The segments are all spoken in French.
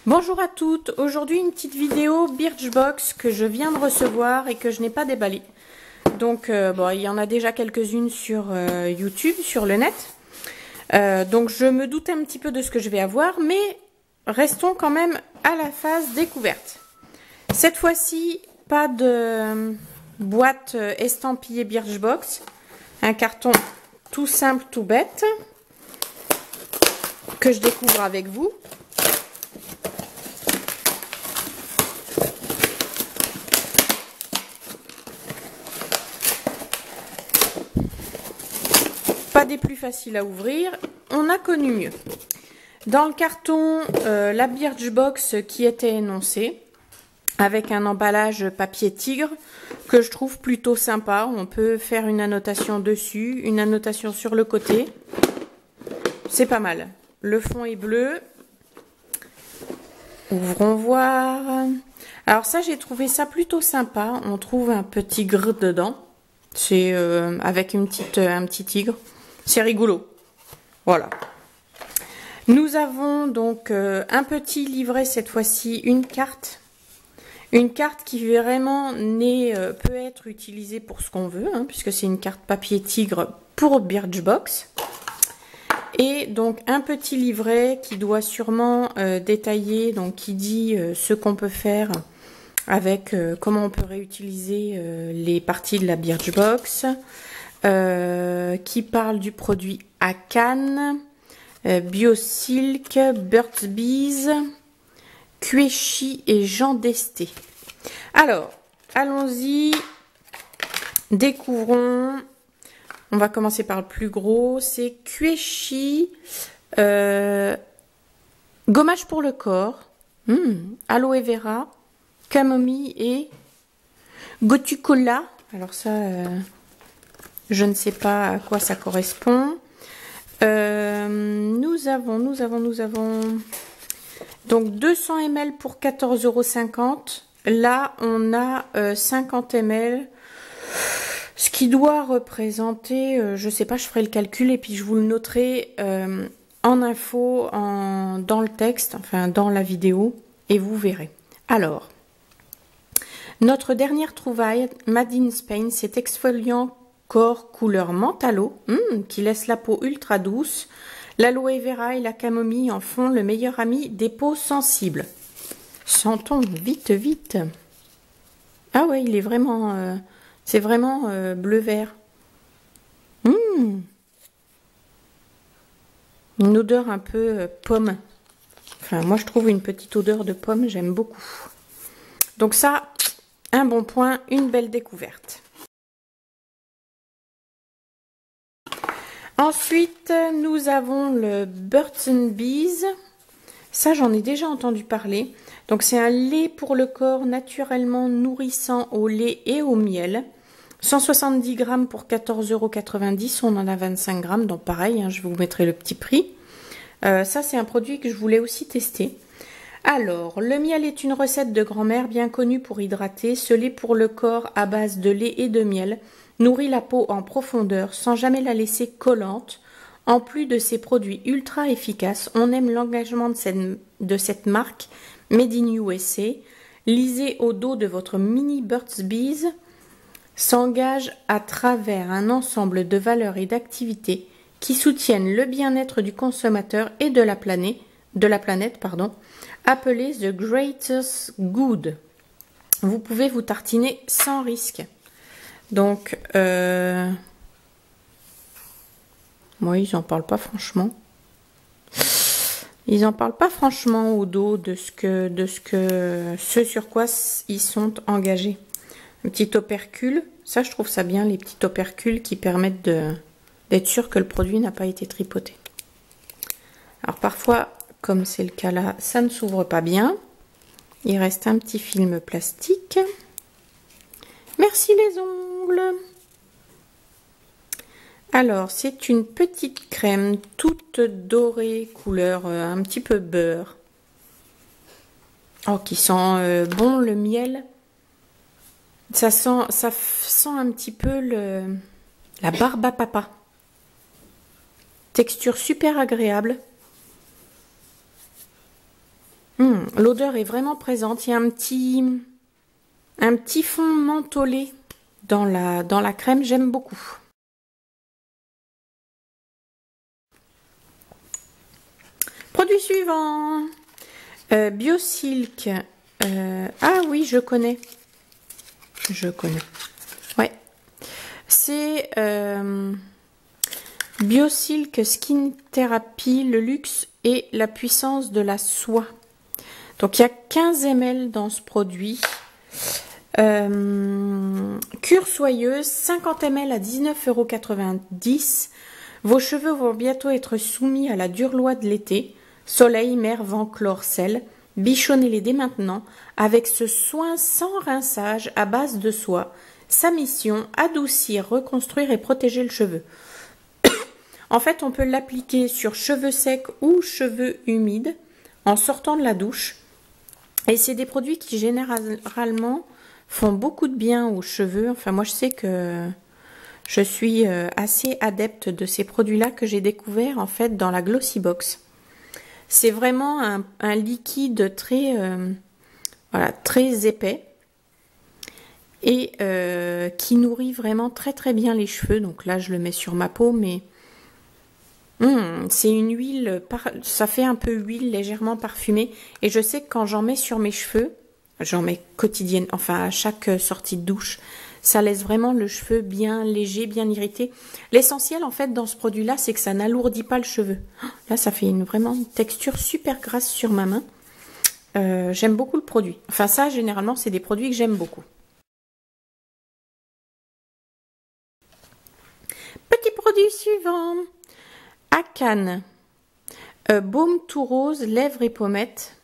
Bonjour à toutes, aujourd'hui une petite vidéo Birchbox que je viens de recevoir et que je n'ai pas déballée. Donc bon, il y en a déjà quelques-unes sur YouTube, sur le net. Donc je me doute un petit peu de ce que je vais avoir, mais restons quand même à la phase découverte. Cette fois-ci, pas de boîte estampillée Birchbox, un carton tout simple, tout bête, que je découvre avec vous. Pas des plus faciles à ouvrir, on a connu mieux. Dans le carton, la Birchbox qui était énoncée, avec un emballage papier tigre, que je trouve plutôt sympa. On peut faire une annotation dessus, une annotation sur le côté. C'est pas mal. Le fond est bleu. Ouvrons voir. Alors ça, j'ai trouvé ça plutôt sympa. On trouve un petit gre dedans. C'est avec un petit tigre. C'est rigolo. Voilà. Nous avons donc un petit livret, cette fois-ci, une carte. Une carte qui vraiment peut être utilisée pour ce qu'on veut, hein, puisque c'est une carte papier tigre pour Birchbox. Et donc un petit livret qui doit sûrement détailler, donc qui dit ce qu'on peut faire avec, comment on peut réutiliser les parties de la Birchbox. Qui parle du produit Akan, Biosilk, Burt's Bees, Quechi et Jean d'Esté. Alors, allons-y, découvrons. On va commencer par le plus gros, c'est Quechi, gommage pour le corps, aloe vera, camomille et gotucola. Alors ça... je ne sais pas à quoi ça correspond. Nous avons donc 200 ml pour 14,50 €. Là, on a 50 ml, ce qui doit représenter, je ne sais pas, je ferai le calcul et puis je vous le noterai en info, dans le texte, enfin dans la vidéo, et vous verrez. Alors, notre dernière trouvaille, Made in Spain, c'est exfoliant corps couleur mentalo, qui laisse la peau ultra douce. L'aloe vera et la camomille en font le meilleur ami des peaux sensibles. Sentons vite, vite. Ah ouais, il est vraiment... c'est vraiment bleu-vert. Une odeur un peu pomme. Enfin, moi je trouve une petite odeur de pomme, j'aime beaucoup. Donc ça, un bon point, une belle découverte. Ensuite, nous avons le Burt's Bees. Ça, j'en ai déjà entendu parler. Donc, c'est un lait pour le corps naturellement nourrissant au lait et au miel. 170 grammes pour 14,90 €. On en a 25 grammes. Donc, pareil, hein, je vous mettrai le petit prix. Ça, c'est un produit que je voulais aussi tester. Alors, le miel est une recette de grand-mère bien connue pour hydrater. Ce lait pour le corps à base de lait et de miel nourrit la peau en profondeur sans jamais la laisser collante. En plus de ces produits ultra efficaces, on aime l'engagement de cette marque Made in USA. Lisez au dos de votre mini Burt's Bees s'engage à travers un ensemble de valeurs et d'activités qui soutiennent le bien-être du consommateur et de la planète, appelé The Greatest Good. Vous pouvez vous tartiner sans risque. Donc, moi, ils n'en parlent pas franchement. Ils n'en parlent pas franchement au dos de ce sur quoi ils sont engagés. Un petit opercule, ça je trouve ça bien, les petits opercules qui permettent d'être sûr que le produit n'a pas été tripoté. Alors parfois, comme c'est le cas là, ça ne s'ouvre pas bien. Il reste un petit film plastique. Merci les ongles. Alors, c'est une petite crème toute dorée, couleur un petit peu beurre. Oh, qui sent bon le miel. Ça sent un petit peu la barbe à papa. Texture super agréable. L'odeur est vraiment présente. Il y a un petit fond mentholé dans la crème. J'aime beaucoup. Produit suivant. Biosilk. Ah oui, je connais. Ouais. C'est Biosilk Skin Therapy, le luxe et la puissance de la soie. Donc il y a 15 ml dans ce produit. Cure soyeuse, 50 ml à 19,90 €. Vos cheveux vont bientôt être soumis à la dure loi de l'été. Soleil, mer, vent, chlore, sel. Bichonnez-les dès maintenant avec ce soin sans rinçage à base de soie. Sa mission, adoucir, reconstruire et protéger le cheveu. En fait, on peut l'appliquer sur cheveux secs ou cheveux humides en sortant de la douche. Et c'est des produits qui généralement font beaucoup de bien aux cheveux. Enfin, moi, je sais que je suis assez adepte de ces produits-là que j'ai découvert en fait dans la Glossy Box. C'est vraiment un liquide très, voilà, très épais et qui nourrit vraiment très très bien les cheveux. Donc là, je le mets sur ma peau, mais c'est une huile, ça fait un peu huile légèrement parfumée. Et je sais que quand j'en mets sur mes cheveux, j'en mets quotidienne, enfin à chaque sortie de douche, ça laisse vraiment le cheveu bien léger, bien irrité. L'essentiel en fait dans ce produit-là, c'est que ça n'alourdit pas le cheveu. Là, ça fait vraiment une texture super grasse sur ma main. J'aime beaucoup le produit. Enfin ça, généralement, c'est des produits que j'aime beaucoup. Petit produit suivant. Akan. Baume tout rose, lèvres et pommettes.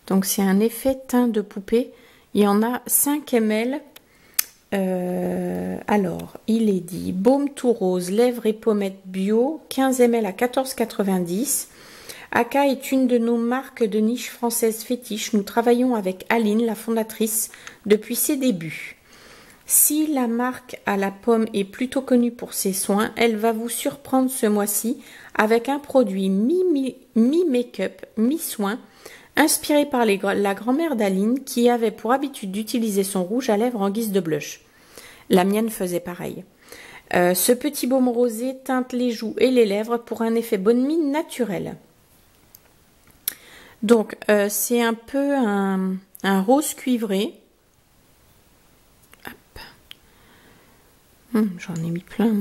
Donc c'est un effet teint de poupée. Il y en a 5 ml. Alors, il est dit baume tout rose, lèvres et pommettes bio, 15 ml à 14,90 €. Aka est une de nos marques de niche française fétiche. Nous travaillons avec Aline, la fondatrice, depuis ses débuts. Si la marque à la pomme est plutôt connue pour ses soins, elle va vous surprendre ce mois-ci avec un produit mi-make-up, mi-soin, inspiré par la grand-mère d'Aline qui avait pour habitude d'utiliser son rouge à lèvres en guise de blush. La mienne faisait pareil. Ce petit baume rosé teinte les joues et les lèvres pour un effet bonne mine naturel. Donc, c'est un peu un rose cuivré. J'en ai mis plein.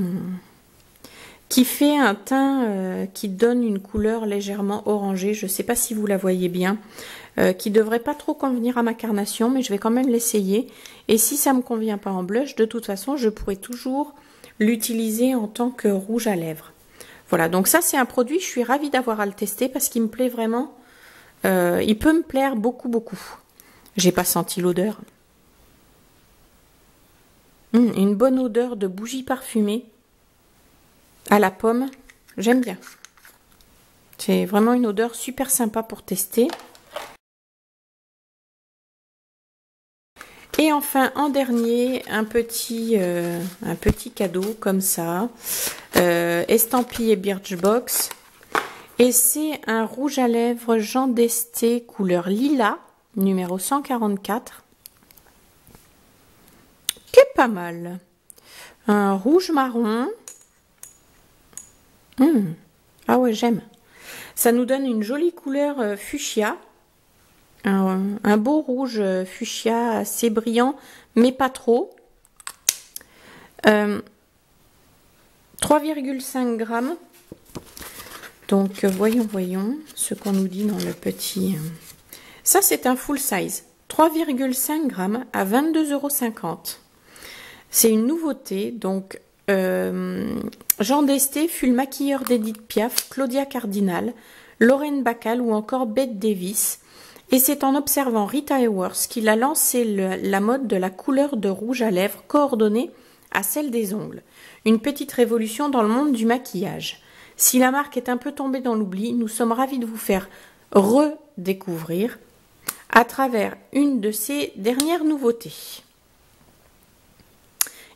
Qui fait un teint qui donne une couleur légèrement orangée. Je ne sais pas si vous la voyez bien. Qui devrait pas trop convenir à ma carnation, mais je vais quand même l'essayer. Et si ça me convient pas en blush, de toute façon, je pourrais toujours l'utiliser en tant que rouge à lèvres. Voilà, donc ça c'est un produit, je suis ravie d'avoir à le tester parce qu'il me plaît vraiment. Il peut me plaire beaucoup, beaucoup. J'ai pas senti l'odeur. Une bonne odeur de bougie parfumée à la pomme, j'aime bien. C'est vraiment une odeur super sympa pour tester. Et enfin, en dernier, un petit cadeau comme ça, estampillé Birchbox. Et c'est un rouge à lèvres Jean d'Esté couleur lilas, numéro 144. Qui est pas mal. Un rouge marron. Ah ouais, j'aime. Ça nous donne une jolie couleur fuchsia. Un beau rouge fuchsia assez brillant, mais pas trop. 3,5 g. Donc, voyons ce qu'on nous dit dans le petit... Ça, c'est un full size. 3,5 g à 22,50 €. C'est une nouveauté. Donc, Jean d'Esté fut le maquilleur d'Edith Piaf, Claudia Cardinal, Lorraine Bacall ou encore Bette Davis. Et c'est en observant Rita Hayworth qu'il a lancé la mode de la couleur de rouge à lèvres coordonnée à celle des ongles. Une petite révolution dans le monde du maquillage. Si la marque est un peu tombée dans l'oubli, nous sommes ravis de vous faire redécouvrir à travers une de ces dernières nouveautés.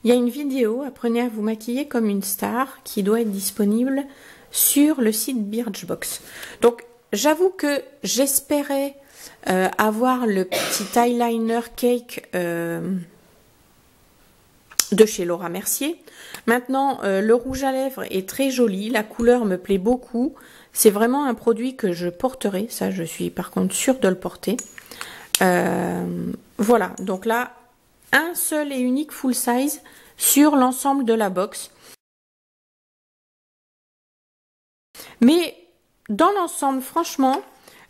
Il y a une vidéo, apprenez à vous maquiller comme une star, qui doit être disponible sur le site Birchbox. Donc, j'avoue que j'espérais avoir le petit eyeliner cake de chez Laura Mercier. Maintenant, le rouge à lèvres est très joli, la couleur me plaît beaucoup. C'est vraiment un produit que je porterai, ça je suis par contre sûre de le porter. Voilà, donc là, un seul et unique full size sur l'ensemble de la box. Mais dans l'ensemble, franchement,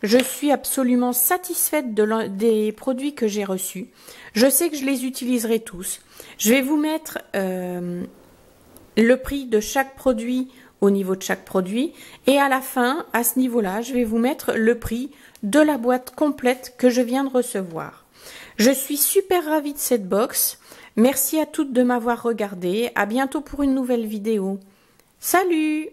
je suis absolument satisfaite des produits que j'ai reçus. Je sais que je les utiliserai tous. Je vais vous mettre le prix de chaque produit au niveau de chaque produit. Et à la fin, à ce niveau-là, je vais vous mettre le prix de la boîte complète que je viens de recevoir. Je suis super ravie de cette box. Merci à toutes de m'avoir regardé. À bientôt pour une nouvelle vidéo. Salut!